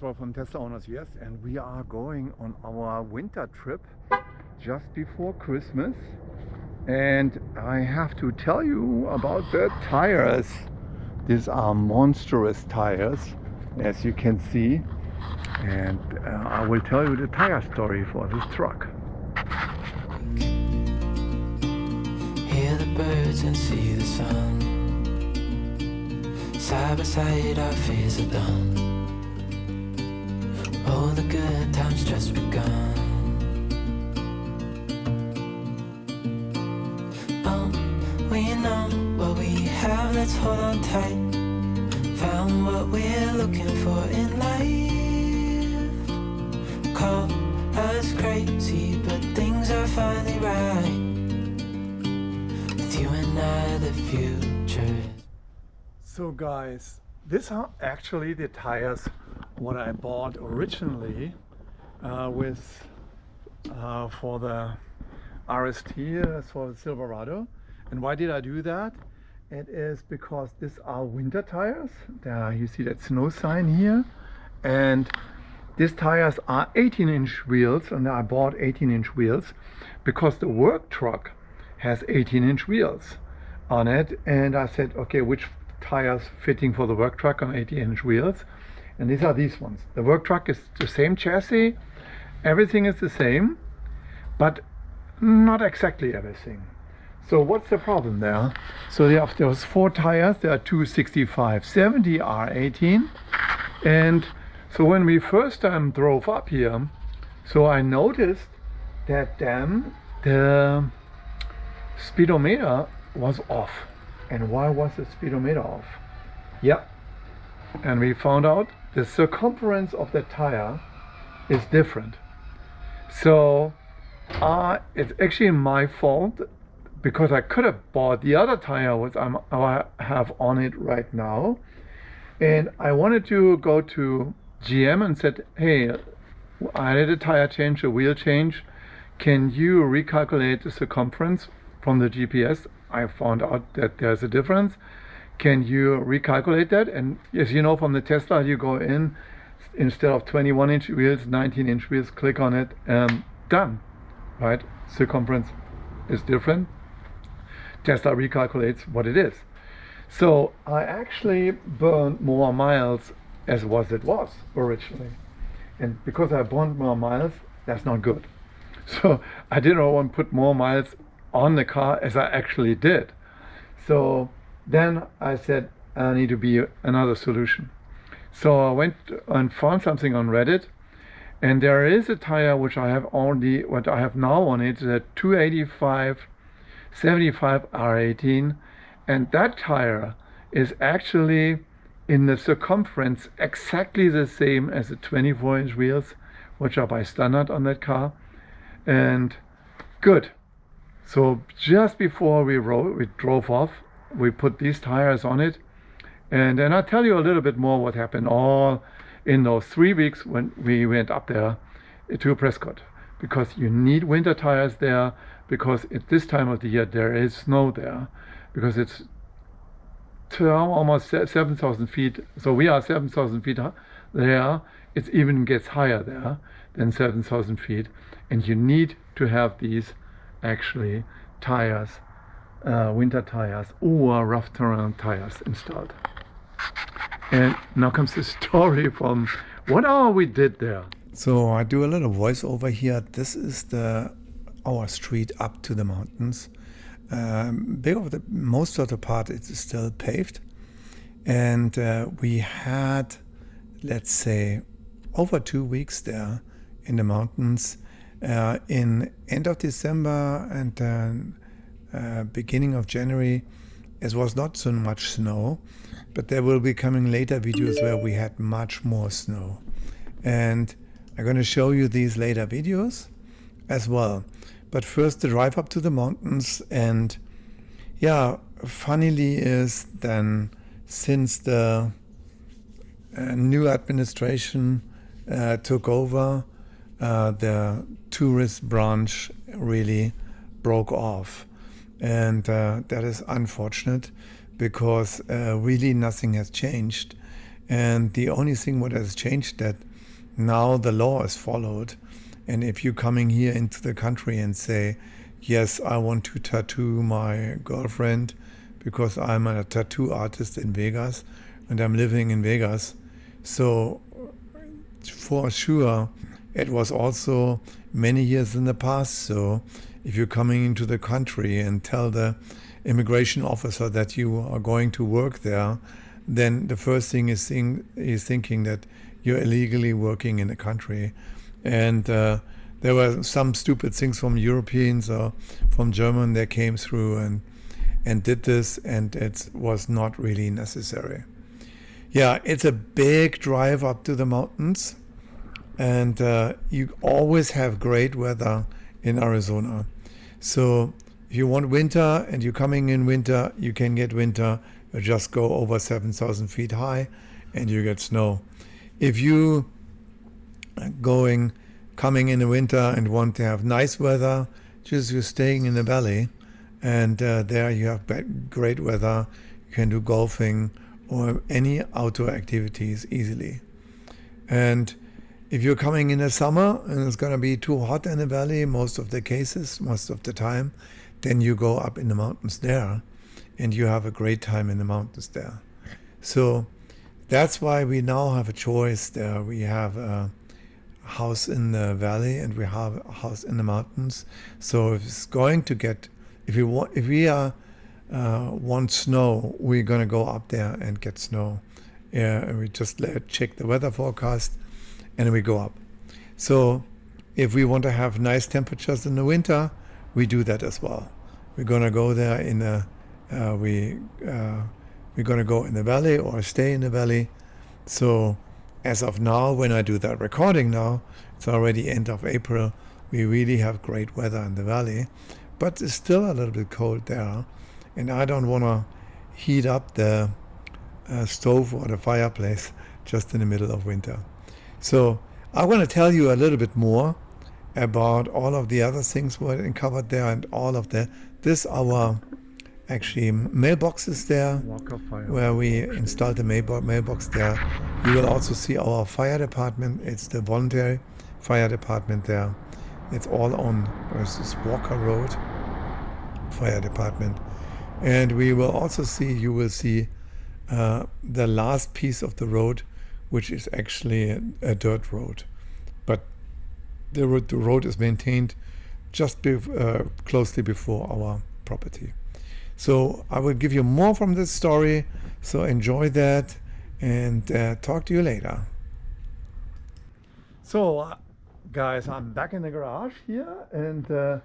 Christopher from Tesla Owners Yes, and we are going on our winter trip just before Christmas. And I have to tell you about the tires. These are monstrous tires, as you can see. And I will tell you the tire story for this truck. Hear the birds and see the sun. Side by side our fears are done. All the good times just begun. We know what we have, let's hold on tight. Found what we're looking for in life. Call us crazy, but things are finally right. With you and I, the future. So guys, these are actually the tires what I bought originally for the RST, for the Silverado. And why did I do that? It is because these are winter tires. There you see that snow sign here. And these tires are 18-inch wheels, and I bought 18-inch wheels because the work truck has 18-inch wheels on it. And I said, okay, which tires fitting for the work truck on 18-inch wheels? And these are these ones. The work truck is the same chassis, everything is the same, but not exactly everything. So what's the problem there? So they have those four tires. There are two 65/70 R18, and so when we first time drove up here, so I noticed that then the speedometer was off. And why was the speedometer off? Yeah, and we found out the circumference of the tire is different. So it's actually my fault, because I could have bought the other tire which I have on it right now, and I wanted to go to GM and said, hey, I did a tire change, a wheel change, can you recalculate the circumference from the GPS? I found out that there's a difference. Can you recalculate that? And as you know from the Tesla, you go in, instead of 21-inch wheels, 19-inch wheels, click on it, and done, right? Circumference is different. Tesla recalculates what it is. So I actually burned more miles as it was originally. And because I burned more miles, that's not good. So I didn't want to put more miles on the car as I actually did. So then I said, I need to be another solution. So I went and found something on Reddit, and there is a tire which I have now on it, the 285/75 R18, and that tire is actually in the circumference exactly the same as the 24-inch wheels, which are by standard on that car, and good. So just before we drove off, we put these tires on it, and then I'll tell you a little bit more what happened all in those 3 weeks when we went up there to Prescott, because you need winter tires there, because at this time of the year there is snow there, because it's almost 7,000 feet. So we are 7,000 feet there. It even gets higher there than 7,000 feet, and you need to have these actually tires, winter tires or rough terrain tires installed. And now comes the story from what we did there. So I do a little voiceover here. This is our street up to the mountains. Most of the part is still paved, and we had, let's say, over 2 weeks there in the mountains. In end of December and beginning of January, it was not so much snow, but there will be coming later videos where we had much more snow, and I'm going to show you these later videos as well. But first, the drive up to the mountains. And yeah, funnily is then, since the new administration took over, the tourist branch really broke off, and that is unfortunate, because really nothing has changed. And the only thing what has changed, that now the law is followed. And if you're coming here into the country and say, yes, I want to tattoo my girlfriend because I'm a tattoo artist in Vegas and I'm living in Vegas. So for sure, it was also many years in the past. So if you're coming into the country and tell the immigration officer that you are going to work there, then the first thing is thinking that you're illegally working in the country. And there were some stupid things from Europeans or from German that came through and did this, and it was not really necessary. Yeah, it's a big drive up to the mountains, and you always have great weather in Arizona. So if you want winter and you're coming in winter, you can get winter. You just go over 7,000 feet high and you get snow. If you are coming in the winter and want to have nice weather, just you're staying in the valley, and there you have great weather. You can do golfing or any outdoor activities easily. And if you're coming in the summer and it's going to be too hot in the valley, most of the time, then you go up in the mountains there and you have a great time in the mountains there. So that's why we now have a choice there. We have a house in the valley and we have a house in the mountains. So if we want snow, we're going to go up there and get snow. And we just check the weather forecast and we go up. So if we want to have nice temperatures in the winter, we do that as well. We're going to go there we're going to go in the valley or stay in the valley. So as of now, when I do that recording now, it's already end of April. We really have great weather in the valley, but it's still a little bit cold there. And I don't want to heat up the stove or the fireplace just in the middle of winter. So I want to tell you a little bit more about all of the other things we're covered there and all of this our actually mailboxes there where we installed the mailbox there. You will also see our fire department. It's the voluntary fire department there. It's all on this Walker Road fire department. And you will see the last piece of the road, which is actually a dirt road. But the road is maintained just closely before our property. So I will give you more from this story. So enjoy that and talk to you later. So guys, I'm back in the garage here, and the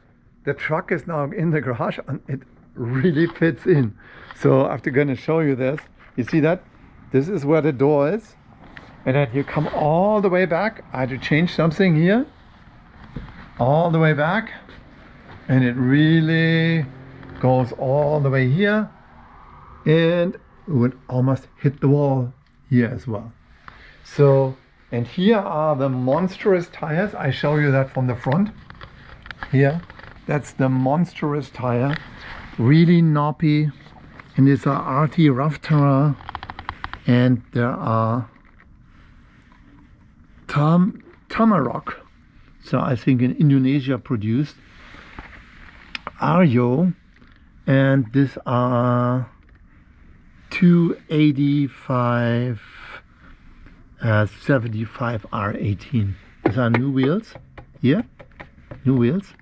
truck is now in the garage and it really fits in. So I'm going to show you this. You see that? This is where the door is. And then you come all the way back. I had to change something here. All the way back. And it really goes all the way here. And it would almost hit the wall here as well. So, and here are the monstrous tires. I show you that from the front. Here, that's the monstrous tire. Really knoppy. And these are RT rough terrain. And there are Tamarok, so I think in Indonesia produced, Aryo, and these are 285 75 R18. These are new wheels here, new wheels.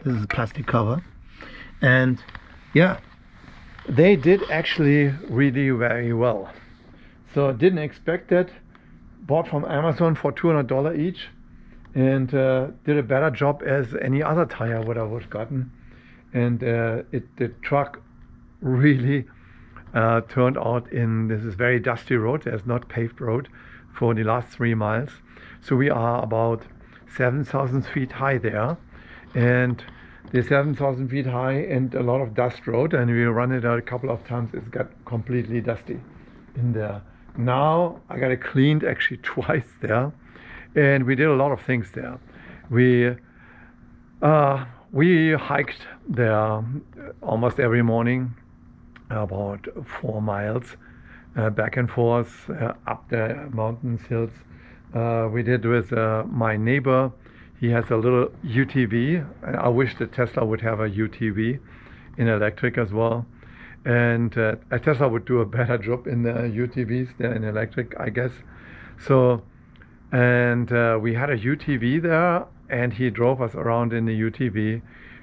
This is a plastic cover, and yeah, they did actually really very well. So didn't expect that. Bought from Amazon for $200 each, and did a better job as any other tire what I would have gotten. And the truck really turned out in this is very dusty road. There's not paved road for the last 3 miles. So we are about 7,000 feet high there, and the 7,000 feet high and a lot of dust road. And we run it out a couple of times. It's got completely dusty in there. Now I got it cleaned actually twice there, and we did a lot of things there. We hiked there almost every morning, about 4 miles, back and forth up the mountains, hills, We did with my neighbor. He has a little UTV, and I wish the Tesla would have a UTV in electric as well. And a Tesla would do a better job in the UTVs than in electric, I guess. So, and we had a UTV there, and he drove us around in the UTV.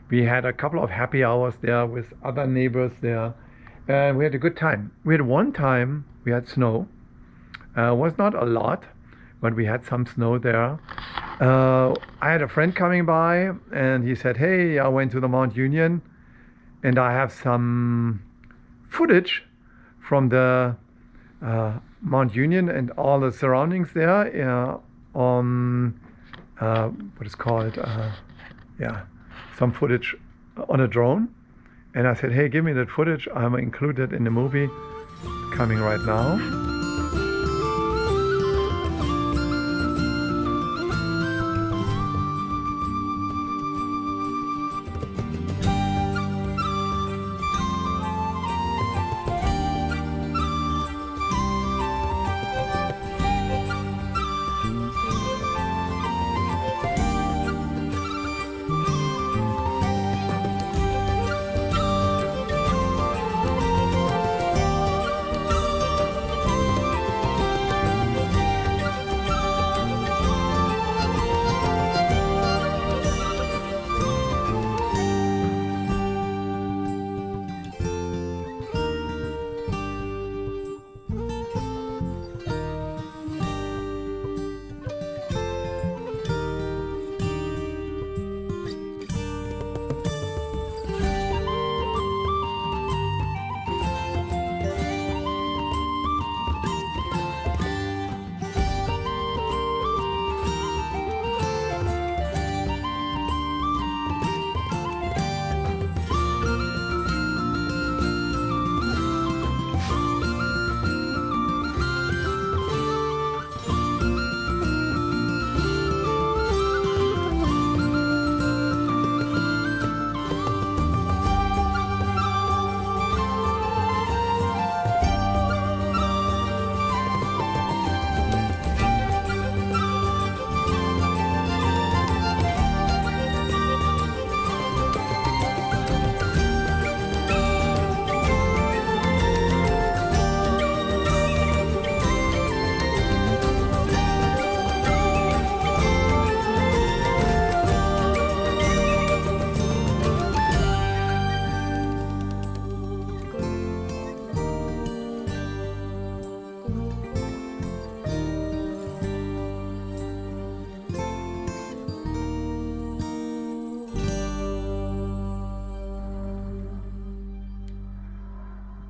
We had a couple of happy hours there with other neighbors there, and we had a good time. We had one time we had snow. Was not a lot, but we had some snow there. I had a friend coming by, and he said, "Hey, I went to the Mount Union, and I have some footage from the Mount Union and all the surroundings there on what is called, yeah, some footage on a drone." And I said, "Hey, give me that footage. I'm included in the movie coming right now."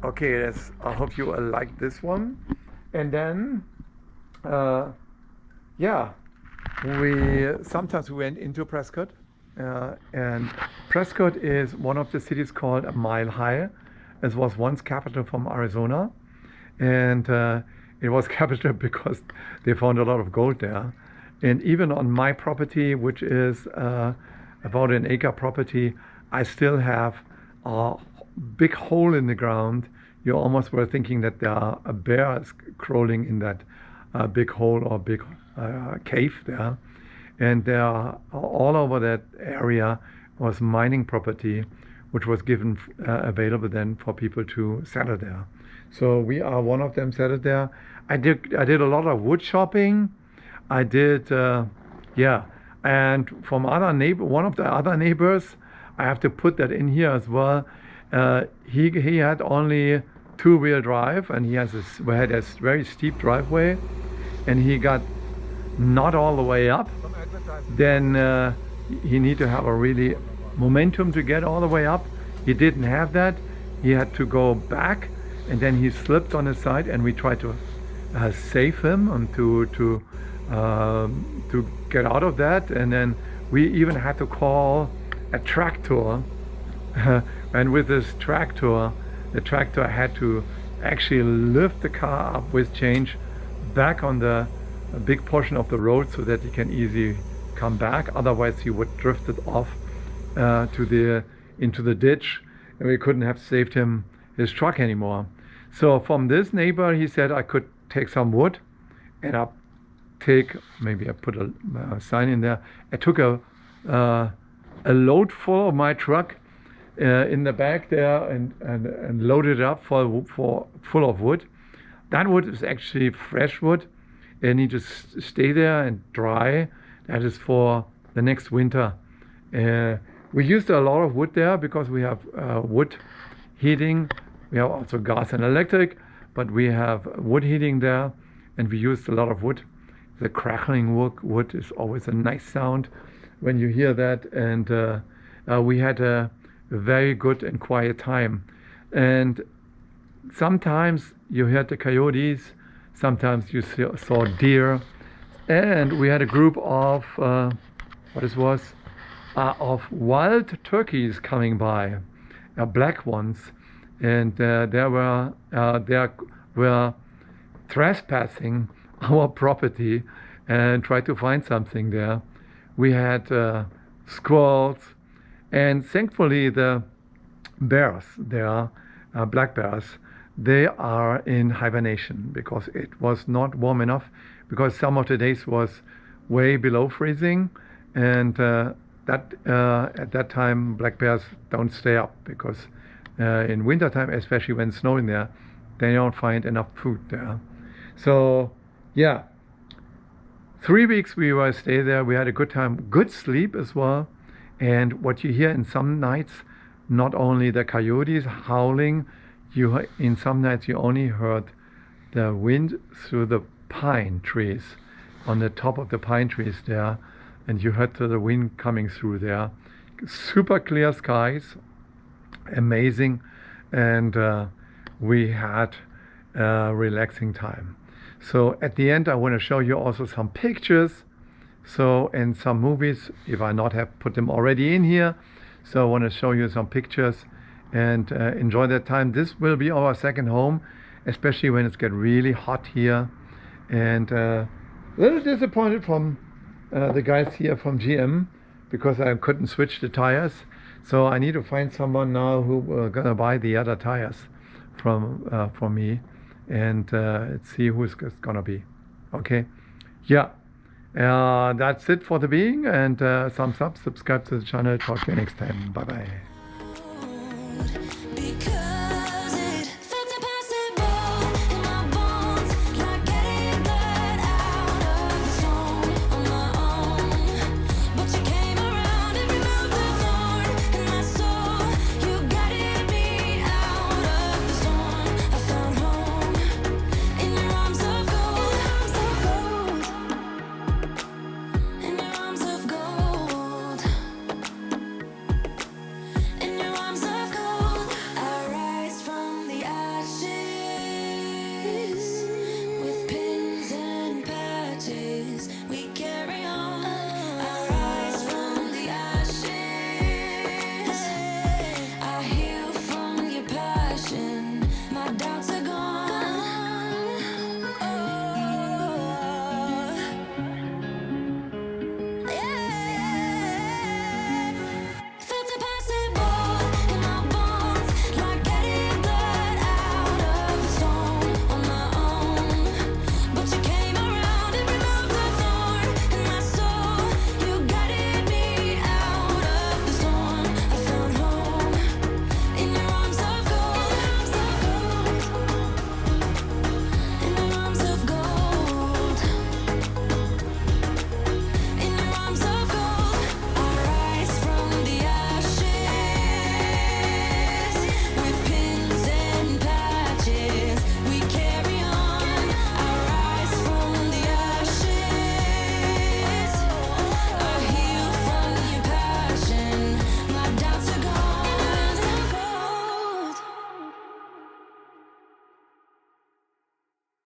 Okay, I hope you like this one. And then, yeah, we sometimes we went into Prescott, and Prescott is one of the cities called a mile high. It was once capital from Arizona, and it was capital because they found a lot of gold there. And even on my property, which is about an acre property, I still have a big hole in the ground. You almost were thinking that there are a bear is crawling in that big hole or big cave there. And there are, all over that area was mining property, which was given available then for people to settle there. So we are one of them settled there. I did a lot of wood shopping. I did, yeah. And from one of the other neighbors, I have to put that in here as well. He had only two-wheel drive, and he had a very steep driveway, and he got not all the way up. Then he need to have a really momentum to get all the way up. He didn't have that. He had to go back, and then he slipped on his side, and we tried to save him and to get out of that. And then we even had to call a tractor. And with this tractor, the tractor had to actually lift the car up with change back on the big portion of the road so that he can easily come back. Otherwise he would drift it off into the ditch, and we couldn't have saved him his truck anymore. So from this neighbor, he said I could take some wood, and I take, maybe I put a sign in there, I took a load full of my truck in the back there and loaded it up for full of wood. That wood is actually fresh wood. It needs to stay there and dry. That is for the next winter. We used a lot of wood there because we have wood heating. We have also gas and electric, but we have wood heating there, and we used a lot of wood. The crackling wood is always a nice sound when you hear that, and we had a very good and quiet time. And sometimes you heard the coyotes, sometimes you saw deer, and we had a group of of wild turkeys coming by, black ones, and they were trespassing our property and tried to find something there. We had squirrels, and thankfully the bears there, black bears, they are in hibernation because it was not warm enough, because some of the days was way below freezing, and at that time black bears don't stay up, because in wintertime, especially when it's snowing there, they don't find enough food there. So yeah, 3 weeks we were stay there. We had a good time, good sleep as well. And what you hear in some nights, not only the coyotes howling, in some nights you only heard the wind through the pine trees, on the top of the pine trees there, and you heard the wind coming through there. Super clear skies, amazing, and we had a relaxing time. So at the end I want to show you also some pictures, and some movies, if I not have put them already in here. So I want to show you some pictures and enjoy that time. This will be our second home, especially when it's get really hot here. And a little disappointed from the guys here from GM, because I couldn't switch the tires. So I need to find someone now who gonna buy the other tires from me, and see who's gonna be. Okay, yeah, that's it for the being, and thumbs up, subscribe to the channel. Talk to you next time. Bye bye.